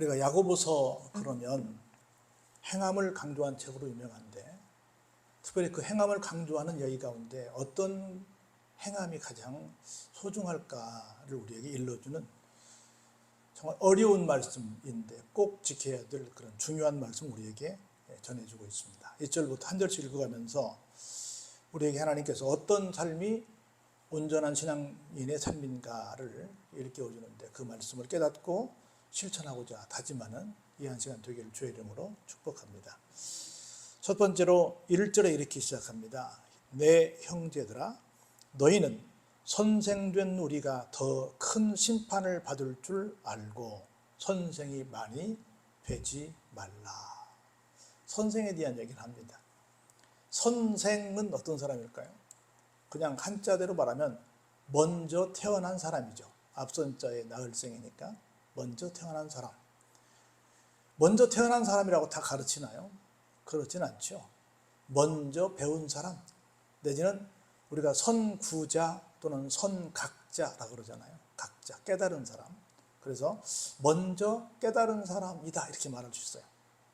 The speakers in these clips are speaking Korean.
우리가 야고보서 그러면 행함을 강조한 책으로 유명한데, 특별히 그 행함을 강조하는 여기 가운데 어떤 행함이 가장 소중할까를 우리에게 일러주는 정말 어려운 말씀인데 꼭 지켜야 될 그런 중요한 말씀 우리에게 전해주고 있습니다. 1절부터 한 절씩 읽어가면서 우리에게 하나님께서 어떤 삶이 온전한 신앙인의 삶인가를 일깨워주는데, 그 말씀을 깨닫고 실천하고자 다짐하는 이 한 시간 되기를 주의 이름으로 축복합니다. 첫 번째로 1절에 이렇게 시작합니다. 내 형제들아, 너희는 선생된 우리가 더 큰 심판을 받을 줄 알고 선생이 많이 되지 말라. 선생에 대한 얘기를 합니다. 선생은 어떤 사람일까요? 그냥 한자대로 말하면 먼저 태어난 사람이죠. 앞선 자의 나흘생이니까 먼저 태어난 사람. 먼저 태어난 사람이라고 다 가르치나요? 그렇진 않죠. 먼저 배운 사람, 내지는 우리가 선구자 또는 선각자라고 그러잖아요. 각자, 깨달은 사람. 그래서 먼저 깨달은 사람이다 이렇게 말할 수 있어요.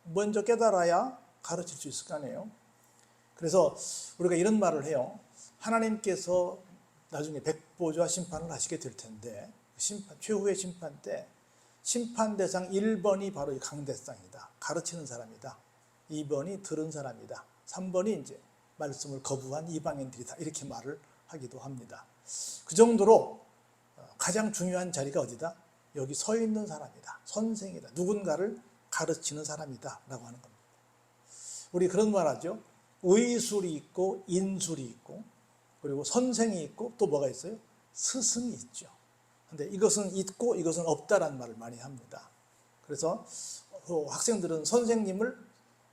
먼저 깨달아야 가르칠 수 있을 거 아니에요. 그래서 우리가 이런 말을 해요. 하나님께서 나중에 백보좌 심판을 하시게 될 텐데, 최후의 심판 때 심판 대상 1번이 바로 이 강대상이다. 가르치는 사람이다. 2번이 들은 사람이다. 3번이 이제 말씀을 거부한 이방인들이다. 이렇게 말을 하기도 합니다. 그 정도로 가장 중요한 자리가 어디다? 여기 서 있는 사람이다. 선생이다. 누군가를 가르치는 사람이다 라고 하는 겁니다. 우리 그런 말 하죠. 의술이 있고 인술이 있고 그리고 선생이 있고 또 뭐가 있어요? 스승이 있죠. 근데 이것은 있고 이것은 없다라는 말을 많이 합니다. 그래서 학생들은 선생님을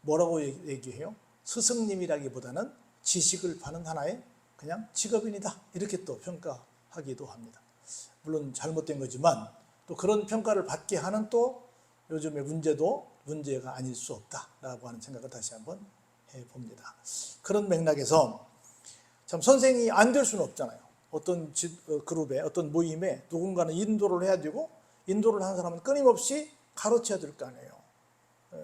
뭐라고 얘기해요? 스승님이라기보다는 지식을 파는 하나의 그냥 직업인이다 이렇게 또 평가하기도 합니다. 물론 잘못된 거지만 또 그런 평가를 받게 하는 또 요즘의 문제도 문제가 아닐 수 없다라고 하는 생각을 다시 한번 해봅니다. 그런 맥락에서 참 선생이 안 될 수는 없잖아요. 어떤 그룹에 어떤 모임에 누군가는 인도를 해야 되고 인도를 하는 사람은 끊임없이 가르쳐야 될 거 아니에요.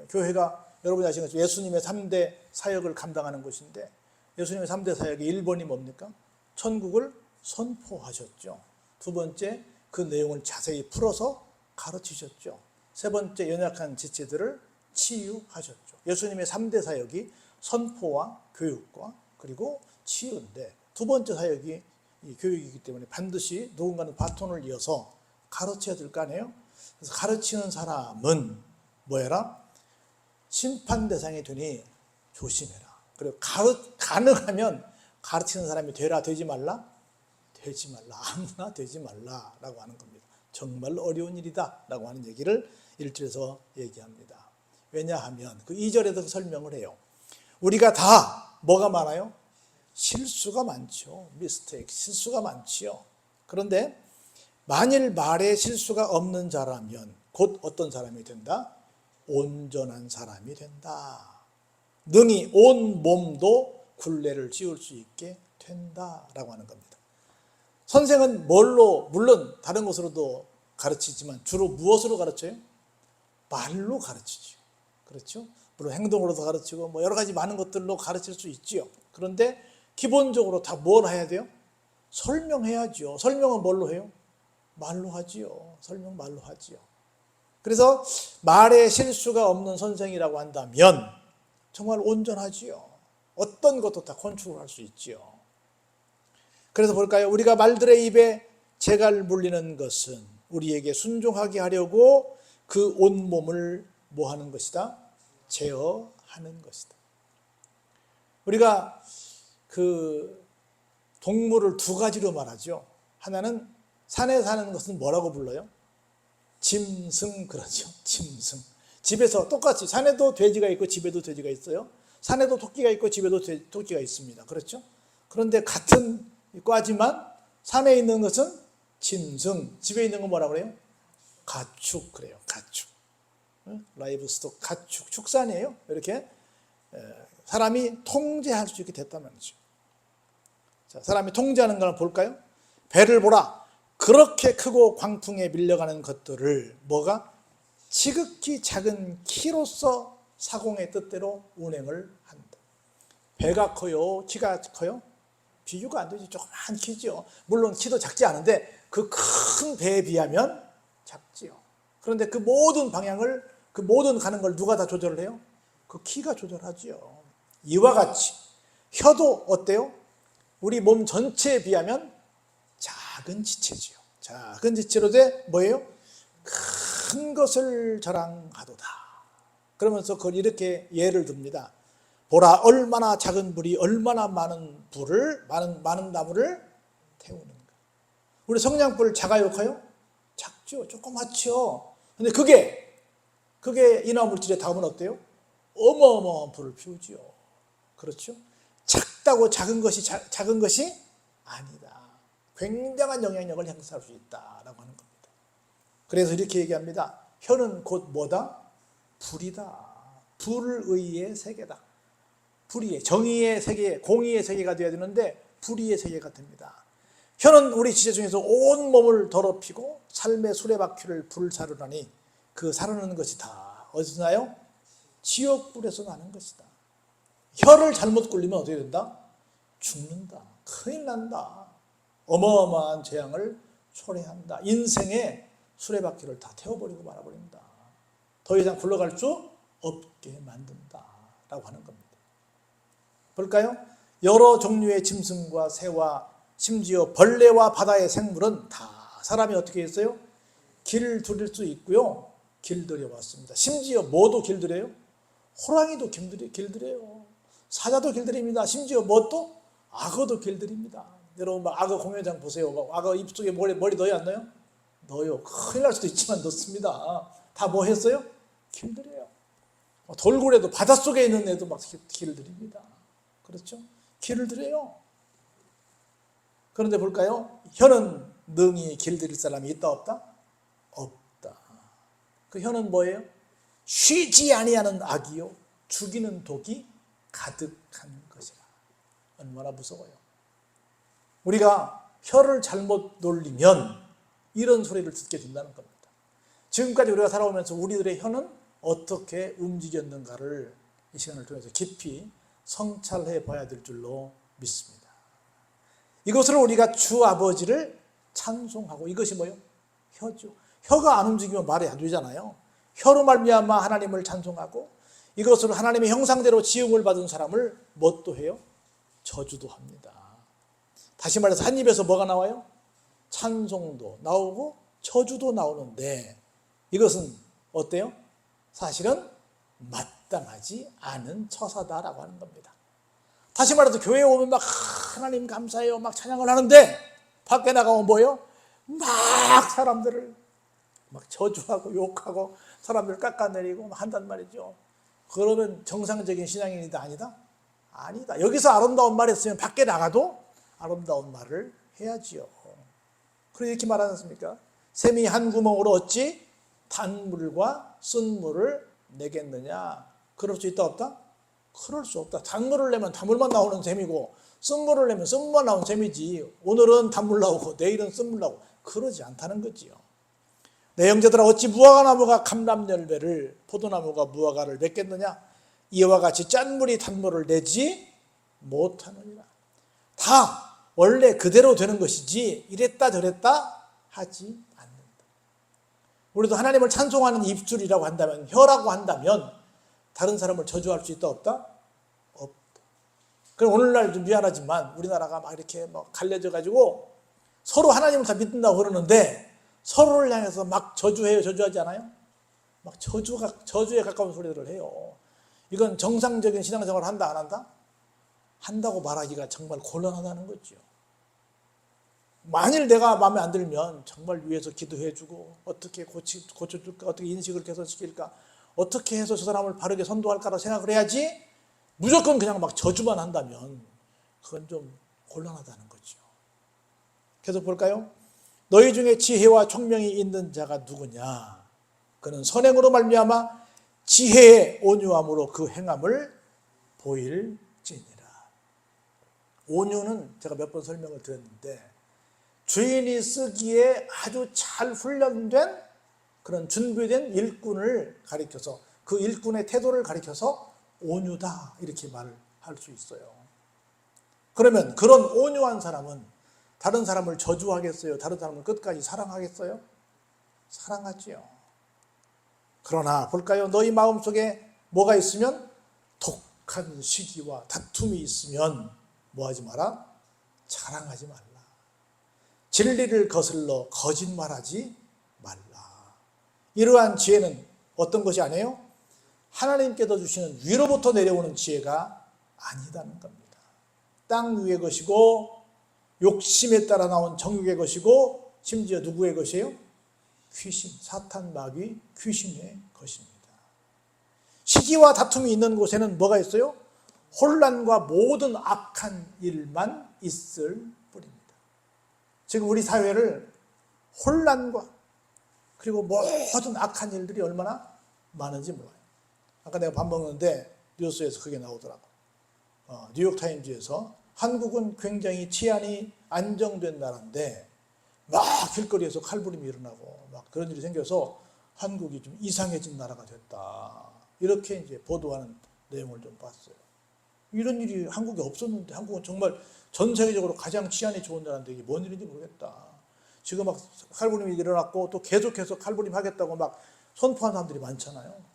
교회가 여러분이 아시는 것처럼 예수님의 3대 사역을 감당하는 곳인데, 예수님의 3대 사역의 1번이 뭡니까? 천국을 선포하셨죠. 두 번째, 그 내용을 자세히 풀어서 가르치셨죠. 세 번째, 연약한 지체들을 치유하셨죠. 예수님의 3대 사역이 선포와 교육과 그리고 치유인데, 두 번째 사역이 이 교육이기 때문에 반드시 누군가는 바톤을 이어서 가르쳐야 될 거 아니에요? 그래서 가르치는 사람은 뭐해라? 심판 대상이 되니 조심해라. 그리고 가능하면 가르치는 사람이 되라, 되지 말라? 되지 말라. 아무나 되지 말라라고 하는 겁니다. 정말 어려운 일이다 라고 하는 얘기를 1절에서 얘기합니다. 왜냐하면 그 2절에서 설명을 해요. 우리가 다 뭐가 많아요? 실수가 많죠. 미스테이크, 실수가 많지요. 그런데 만일 말에 실수가 없는 자라면 곧 어떤 사람이 된다? 온전한 사람이 된다. 능히 온 몸도 굴레를 씌울 수 있게 된다라고 하는 겁니다. 선생은 뭘로, 물론 다른 것으로도 가르치지만 주로 무엇으로 가르쳐요? 말로 가르치죠. 그렇죠? 물론 행동으로도 가르치고 뭐 여러 가지 많은 것들로 가르칠 수 있지요. 그런데 기본적으로 다 뭘 해야 돼요? 설명해야죠. 설명은 뭘로 해요? 말로 하지요. 설명 말로 하지요. 그래서 말에 실수가 없는 선생이라고 한다면 정말 온전하지요. 어떤 것도 다 컨트롤할 수 있지요. 그래서 볼까요? 우리가 말들의 입에 재갈 물리는 것은 우리에게 순종하게 하려고 그 온몸을 뭐 하는 것이다? 제어하는 것이다. 우리가 그 동물을 두 가지로 말하죠. 하나는 산에 사는 것은 뭐라고 불러요? 짐승 그러죠. 짐승. 집에서 똑같이 산에도 돼지가 있고 집에도 돼지가 있어요. 산에도 토끼가 있고 집에도 토끼가 있습니다. 그렇죠? 그런데 같은 과지만 산에 있는 것은 짐승, 집에 있는 건 뭐라고 그래요? 가축 그래요. 가축. 라이브 스톡, 가축, 축산이에요. 이렇게 사람이 통제할 수 있게 됐단 말이죠. 자, 사람이 통제하는 걸 볼까요? 배를 보라. 그렇게 크고 광풍에 밀려가는 것들을 뭐가? 지극히 작은 키로서 사공의 뜻대로 운행을 한다. 배가 커요? 키가 커요? 비교가 안 되지. 조그만 키죠. 물론 키도 작지 않은데 그 큰 배에 비하면 작지요. 그런데 그 모든 방향을, 그 모든 가는 걸 누가 다 조절을 해요? 그 키가 조절하지요. 이와 같이 혀도 어때요? 우리 몸 전체에 비하면 작은 지체지요. 작은 지체로되 뭐예요? 큰 것을 자랑하도다. 그러면서 그걸 이렇게 예를 듭니다. 보라, 얼마나 작은 불이 얼마나 많은 불을, 많은 나무를 태우는가. 우리 성냥불 작아요, 커요? 작죠. 조그맣죠. 근데 그게 인화물질에 닿으면 어때요? 어마어마한 불을 피우지요. 그렇죠? 작다고 작은 것이 아니다. 굉장한 영향력을 행사할 수 있다라고 하는 겁니다. 그래서 이렇게 얘기합니다. 혀는 곧 뭐다? 불이다. 불의의 세계다. 불의의, 정의의 세계, 공의의 세계가 되어야 되는데 불의의 세계가 됩니다. 혀는 우리 지체 중에서 온 몸을 더럽히고 삶의 수레바퀴를 불사르라니 그 사르는 것이 다 어디서 나요? 지옥불에서 나는 것이다. 혀를 잘못 굴리면 어떻게 된다? 죽는다. 큰일 난다. 어마어마한 재앙을 초래한다. 인생의 수레바퀴를 다 태워버리고 말아버린다. 더 이상 굴러갈 수 없게 만든다 라고 하는 겁니다. 볼까요? 여러 종류의 짐승과 새와 심지어 벌레와 바다의 생물은 다 사람이 어떻게 했어요? 길들일 수 있고요. 길들여 왔습니다. 심지어 뭐도 길들여요? 호랑이도 길들여요. 사자도 길들입니다. 심지어 뭣도? 악어도 길들입니다. 여러분 막 악어 공연장 보세요. 악어 입속에 머리 넣어요, 안 넣어요? 넣어요. 큰일 날 수도 있지만 넣습니다. 다 뭐 했어요? 길들여요. 돌고래도 바닷속에 있는 애도 막 길들입니다. 그렇죠? 길을 들여요. 그런데 볼까요? 혀는 능히 길들일 사람이 있다 없다? 없다. 그 혀는 뭐예요? 쉬지 아니하는 악이요 죽이는 독이 가득한 것이라. 얼마나 무서워요. 우리가 혀를 잘못 놀리면 이런 소리를 듣게 된다는 겁니다. 지금까지 우리가 살아오면서 우리들의 혀는 어떻게 움직였는가를 이 시간을 통해서 깊이 성찰해 봐야 될 줄로 믿습니다. 이것으로 우리가 주 아버지를 찬송하고, 이것이 뭐예요? 혀죠. 혀가 안 움직이면 말이 안 되잖아요. 혀로 말미암아 하나님을 찬송하고, 이것으로 하나님의 형상대로 지음을 받은 사람을 뭣도 해요? 저주도 합니다. 다시 말해서 한 입에서 뭐가 나와요? 찬송도 나오고 저주도 나오는데, 이것은 어때요? 사실은 마땅하지 않은 처사다라고 하는 겁니다. 다시 말해서 교회에 오면 막 하나님 감사해요 막 찬양을 하는데 밖에 나가면 뭐예요? 막 사람들을 막 저주하고 욕하고 사람들 깎아내리고 한단 말이죠. 그러면 정상적인 신앙인이다 아니다? 아니다. 여기서 아름다운 말 했으면 밖에 나가도 아름다운 말을 해야지요. 그래서 이렇게 말하지 않습니까? 샘이 한 구멍으로 어찌 단물과 쓴물을 내겠느냐. 그럴 수 있다 없다? 그럴 수 없다. 단물을 내면 단물만 나오는 셈이고 쓴물을 내면 쓴물만 나오는 셈이지, 오늘은 단물 나오고 내일은 쓴물 나오고 그러지 않다는 거지요. 내 형제들아, 어찌 무화과나무가 감람열매를 포도나무가 무화과를 맺겠느냐. 이와 같이 짠물이 단물을 내지 못하느니라. 다 원래 그대로 되는 것이지 이랬다 저랬다 하지 않는다. 우리도 하나님을 찬송하는 입술이라고 한다면, 혀라고 한다면 다른 사람을 저주할 수 있다 없다? 없다. 그럼 오늘날 좀 미안하지만 우리나라가 막 이렇게 막 갈려져 가지고 서로 하나님을 다 믿는다고 그러는데 서로를 향해서 막 저주해요, 저주하지 않아요? 막 저주에 가까운 소리들을 해요. 이건 정상적인 신앙생활을 한다 안 한다? 한다고 말하기가 정말 곤란하다는 거죠. 만일 내가 마음에 안 들면 정말 위에서 기도해주고 어떻게 고쳐줄까, 어떻게 인식을 개선시킬까, 어떻게 해서 저 사람을 바르게 선도할까라고 생각을 해야지, 무조건 그냥 막 저주만 한다면 그건 좀 곤란하다는 거죠. 계속 볼까요? 너희 중에 지혜와 총명이 있는 자가 누구냐? 그는 선행으로 말미암아 지혜의 온유함으로 그 행함을 보일지니라. 온유는 제가 몇 번 설명을 드렸는데 주인이 쓰기에 아주 잘 훈련된 그런 준비된 일꾼을 가리켜서 그 일꾼의 태도를 가리켜서 온유다 이렇게 말을 할 수 있어요. 그러면 그런 온유한 사람은 다른 사람을 저주하겠어요? 다른 사람을 끝까지 사랑하겠어요? 사랑하지요. 그러나 볼까요? 너희 마음속에 뭐가 있으면 독한 시기와 다툼이 있으면 뭐하지 마라? 자랑하지 말라. 진리를 거슬러 거짓말하지 말라. 이러한 지혜는 어떤 것이 아니에요? 하나님께서 주시는 위로부터 내려오는 지혜가 아니다는 겁니다. 땅 위의 것이고 욕심에 따라 나온 정욕의 것이고 심지어 누구의 것이에요? 귀신, 사탄 마귀 귀신의 것입니다. 시기와 다툼이 있는 곳에는 뭐가 있어요? 혼란과 모든 악한 일만 있을 뿐입니다. 지금 우리 사회를 혼란과 그리고 모든 악한 일들이 얼마나 많은지 몰라요. 아까 내가 밥 먹는데 뉴스에서 그게 나오더라고. 뉴욕타임즈에서 한국은 굉장히 치안이 안정된 나라인데 막 길거리에서 칼부림이 일어나고 막 그런 일이 생겨서 한국이 좀 이상해진 나라가 됐다. 이렇게 이제 보도하는 내용을 좀 봤어요. 이런 일이 한국에 없었는데 한국은 정말 전 세계적으로 가장 치안이 좋은 나라인데 이게 뭔 일인지 모르겠다. 지금 막 칼부림이 일어났고 또 계속해서 칼부림 하겠다고 막 선포한 사람들이 많잖아요.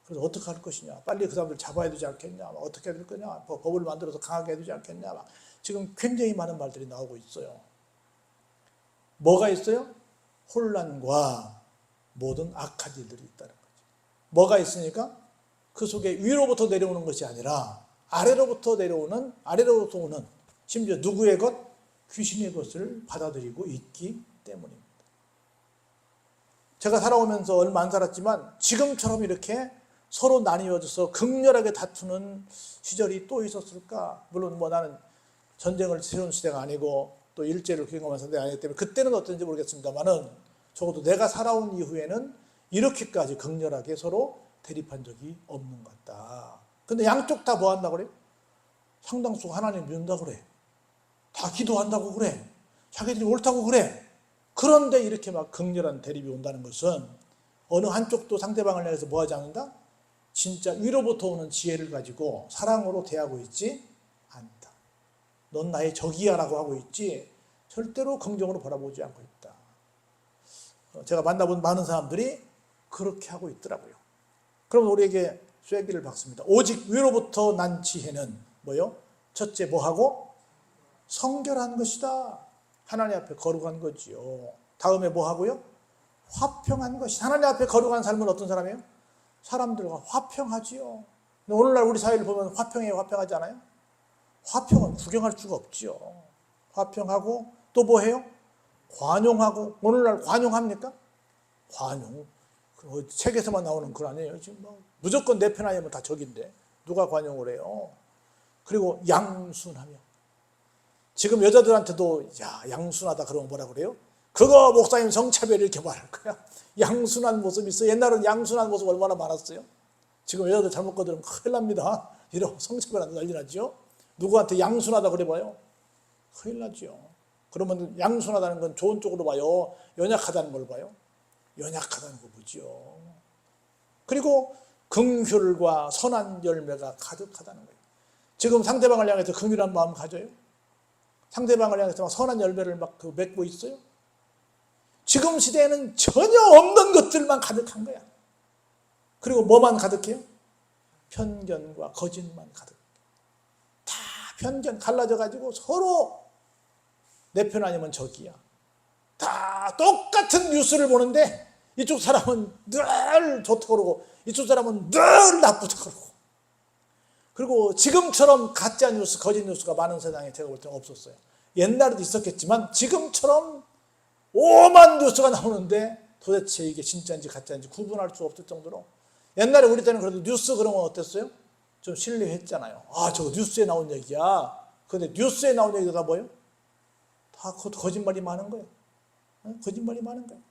그래서 어떻게 할 것이냐. 빨리 그 사람들 잡아야 되지 않겠냐. 막 어떻게 해야 될 거냐. 법을 만들어서 강하게 해야 되지 않겠냐. 막 지금 굉장히 많은 말들이 나오고 있어요. 뭐가 있어요? 혼란과 모든 악한 일들이 있다는 거죠. 뭐가 있으니까 그 속에 위로부터 내려오는 것이 아니라 아래로부터 오는 심지어 누구의 것? 귀신의 것을 받아들이고 있기 때문입니다. 제가 살아오면서 얼마 안 살았지만 지금처럼 이렇게 서로 나뉘어져서 극렬하게 다투는 시절이 또 있었을까? 물론 뭐 나는 전쟁을 치른 시대가 아니고 또 일제를 경험한 세대가 아니기 때문에 그때는 어떤지 모르겠습니다만은 적어도 내가 살아온 이후에는 이렇게까지 극렬하게 서로 대립한 적이 없는 것 같다. 근데 양쪽 다 뭐 한다고 그래요? 상당수가 하나님 믿는다고 그래. 다 기도한다고 그래. 자기들이 옳다고 그래. 그런데 이렇게 막 극렬한 대립이 온다는 것은 어느 한쪽도 상대방을 향해서 뭐 하지 않는다? 진짜 위로부터 오는 지혜를 가지고 사랑으로 대하고 있지 않다. 넌 나의 적이야 라고 하고 있지 절대로 긍정으로 바라보지 않고 있다. 제가 만나본 많은 사람들이 그렇게 하고 있더라고요. 그럼 우리에게 쐐기를 박습니다. 오직 위로부터 난 지혜는 뭐요? 첫째 뭐하고? 성결한 것이다. 하나님 앞에 거룩한 거지요. 다음에 뭐하고요? 화평한 것이다. 하나님 앞에 거룩한 삶은 어떤 사람이에요? 사람들과 화평하지요. 근데 오늘날 우리 사회를 보면 화평해요? 화평하지 않아요? 화평은 구경할 수가 없지요. 화평하고 또 뭐해요? 관용하고. 오늘날 관용합니까? 관용. 책에서만 나오는 글 아니에요. 지금 뭐 무조건 내 편 아니면 다 적인데 누가 관용을 해요? 그리고 양순하며. 지금 여자들한테도 야 양순하다 그러면 뭐라 그래요? 그거 목사님 성차별 이렇게 말할 거야. 양순한 모습이 있어. 옛날은 양순한 모습 얼마나 많았어요. 지금 여자들 잘못 건드리면 큰일 납니다. 이러고 성차별한테 난리 나죠. 누구한테 양순하다 그래봐요. 큰일 나죠. 그러면 양순하다는 건 좋은 쪽으로 봐요? 연약하다는 걸 봐요? 연약하다는 거 보죠. 그리고 긍휼과 선한 열매가 가득하다는 거예요. 지금 상대방을 향해서 긍휼한 마음 가져요? 상대방을 향해서 선한 열매를 막 맺고 있어요? 지금 시대에는 전혀 없는 것들만 가득한 거야. 그리고 뭐만 가득해요? 편견과 거짓만 가득. 다 편견 갈라져가지고 서로 내 편 아니면 적이야. 다 똑같은 뉴스를 보는데 이쪽 사람은 늘 좋다고 그러고 이쪽 사람은 늘 나쁘다고 그러고. 그리고 지금처럼 가짜 뉴스, 거짓 뉴스가 많은 세상에 제가 볼 때는 없었어요. 옛날에도 있었겠지만 지금처럼 오만 뉴스가 나오는데 도대체 이게 진짜인지 가짜인지 구분할 수 없을 정도로. 옛날에 우리 때는 그래도 뉴스 그러면 어땠어요? 좀 신뢰했잖아요. 아, 저거 뉴스에 나온 얘기야. 근데 뉴스에 나온 얘기가 다 뭐예요? 다 거짓말이 많은 거예요. 거짓말이 많은 거예요.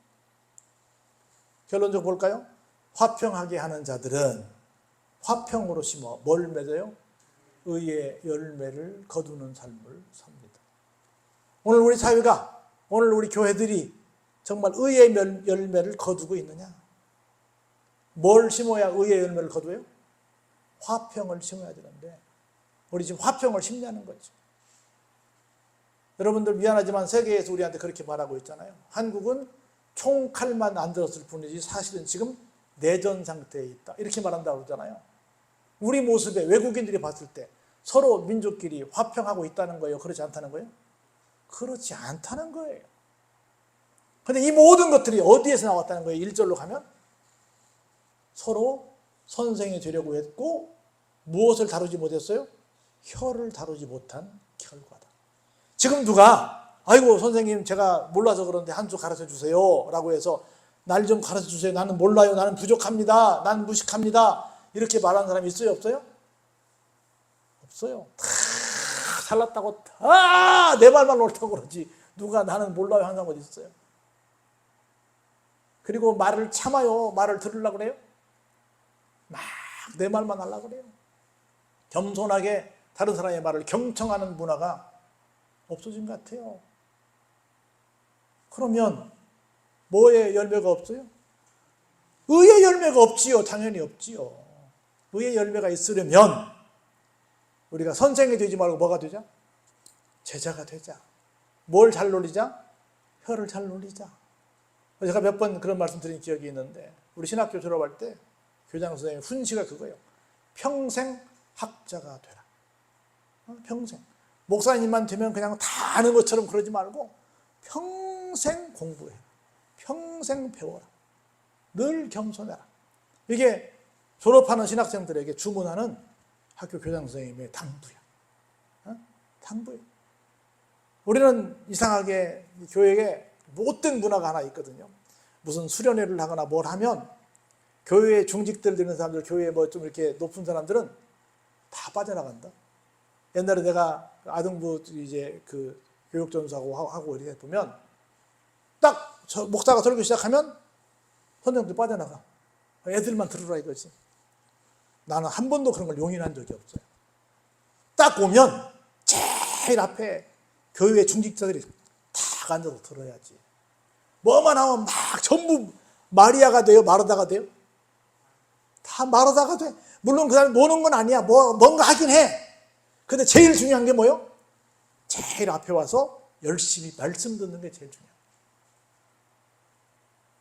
결론적으로 볼까요? 화평하게 하는 자들은 화평으로 심어 뭘 맺어요? 의의 열매를 거두는 삶을 삽니다. 오늘 우리 교회들이 정말 의의 열매를 거두고 있느냐? 뭘 심어야 의의 열매를 거두어요? 화평을 심어야 되는데 우리 지금 화평을 심냐는 거죠. 여러분들 미안하지만 세계에서 우리한테 그렇게 말하고 있잖아요. 한국은 총칼만 안 들었을 뿐이지 사실은 지금 내전 상태에 있다. 이렇게 말한다고 그러잖아요. 우리 모습에 외국인들이 봤을 때 서로 민족끼리 화평하고 있다는 거예요? 그렇지 않다는 거예요? 그렇지 않다는 거예요. 그런데 이 모든 것들이 어디에서 나왔다는 거예요? 1절로 가면 서로 선생이 되려고 했고 무엇을 다루지 못했어요? 혀를 다루지 못한 결과다. 지금 누가 아이고 선생님 제가 몰라서 그런데 한 수 가르쳐 주세요 라고 해서 날 좀 가르쳐 주세요. 나는 몰라요. 나는 부족합니다. 나는 무식합니다. 이렇게 말하는 사람이 있어요? 없어요? 없어요. 다 잘났다고 다 내 말만 옳다고 그러지 누가 나는 몰라요 하는 사람 어디 있어요? 그리고 말을 참아요. 말을 들으려고 그래요? 막 내 말만 하려고 그래요. 겸손하게 다른 사람의 말을 경청하는 문화가 없어진 것 같아요. 그러면 뭐의 열매가 없어요? 의의 열매가 없지요. 당연히 없지요. 의의 열매가 있으려면 우리가 선생이 되지 말고 뭐가 되자? 제자가 되자. 뭘 잘 놀리자? 혀를 잘 놀리자. 제가 몇 번 그런 말씀 드린 기억이 있는데 우리 신학교 졸업할 때 교장 선생님 훈시가 그거예요. 평생 학자가 되라. 평생. 목사님만 되면 그냥 다 아는 것처럼 그러지 말고 평생 공부해. 평생 배워라. 늘 겸손해라. 이게 졸업하는 신학생들에게 주문하는 학교 교장 선생님의 당부야. 당부야. 우리는 이상하게 교회에 못된 문화가 하나 있거든요. 무슨 수련회를 하거나 뭘 하면 교회에 중직들 되는 사람들, 교회에 뭐 좀 이렇게 높은 사람들은 다 빠져나간다. 옛날에 내가 아동부 이제 그 교육전수하고 이렇게 보면 딱 목사가 설교 시작하면 선생님들 빠져나가. 애들만 들으라 이거지. 나는 한 번도 그런 걸 용인한 적이 없어요. 딱 오면 제일 앞에 교회 중직자들이 다 앉아서 들어야지. 뭐만 하면 막 전부 마리아가 돼요? 마르다가 돼요? 다 마르다가 돼. 물론 그 사람 노는 건 아니야. 뭔가 하긴 해. 근데 제일 중요한 게 뭐예요? 제일 앞에 와서 열심히 말씀 듣는 게 제일 중요해요.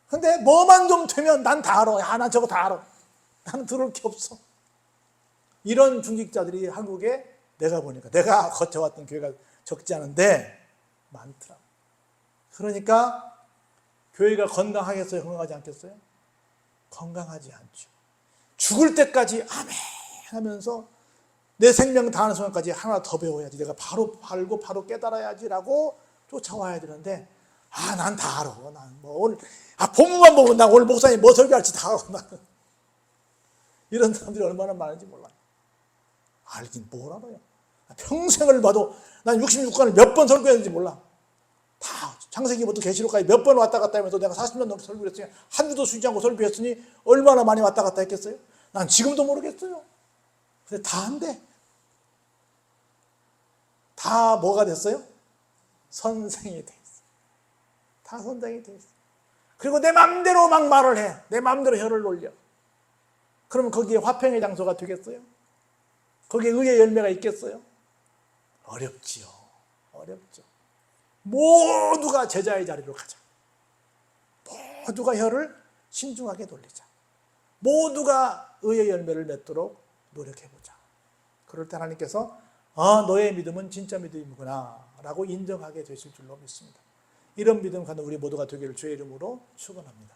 근데 뭐만 좀 되면 난 다 알아. 야, 난 저거 다 알아. 나는 들을 게 없어. 이런 중직자들이 한국에 내가 보니까 내가 거쳐왔던 교회가 적지 않은데 많더라. 그러니까 교회가 건강하겠어요? 건강하지 않겠어요? 건강하지 않죠. 죽을 때까지 아멘 하면서 내 생명 다하는 순간까지 하나 더 배워야지. 내가 바로 알고 바로 깨달아야지라고 쫓아와야 되는데 난 다 알아. 난 뭐 오늘 본문만 보면 나 오늘 목사님 뭐 설교할지 다 알아. 나는 이런 사람들이 얼마나 많은지 몰라요. 알긴 뭘 알아요. 평생을 봐도 난 66권을 몇 번 설교했는지 몰라. 다 창세기부터 계시록까지 몇 번 왔다 갔다 하면서 내가 40년 넘게 설교했으니 한 주도 쉬지 않고 설교했으니 얼마나 많이 왔다 갔다 했겠어요? 난 지금도 모르겠어요. 근데 다 안 돼. 다 뭐가 됐어요? 선생이 돼 있어. 다 선생이 돼 있어. 그리고 내 마음대로 막 말을 해. 내 마음대로 혀를 놀려. 그러면 거기에 화평의 장소가 되겠어요? 거기에 의의 열매가 있겠어요? 어렵지요. 어렵죠. 모두가 제자의 자리로 가자. 모두가 혀를 신중하게 돌리자. 모두가 의의 열매를 맺도록 노력해보자. 그럴 때 하나님께서 너의 믿음은 진짜 믿음이구나 라고 인정하게 되실 줄로 믿습니다. 이런 믿음 갖는 우리 모두가 되기를 주의 이름으로 축원합니다.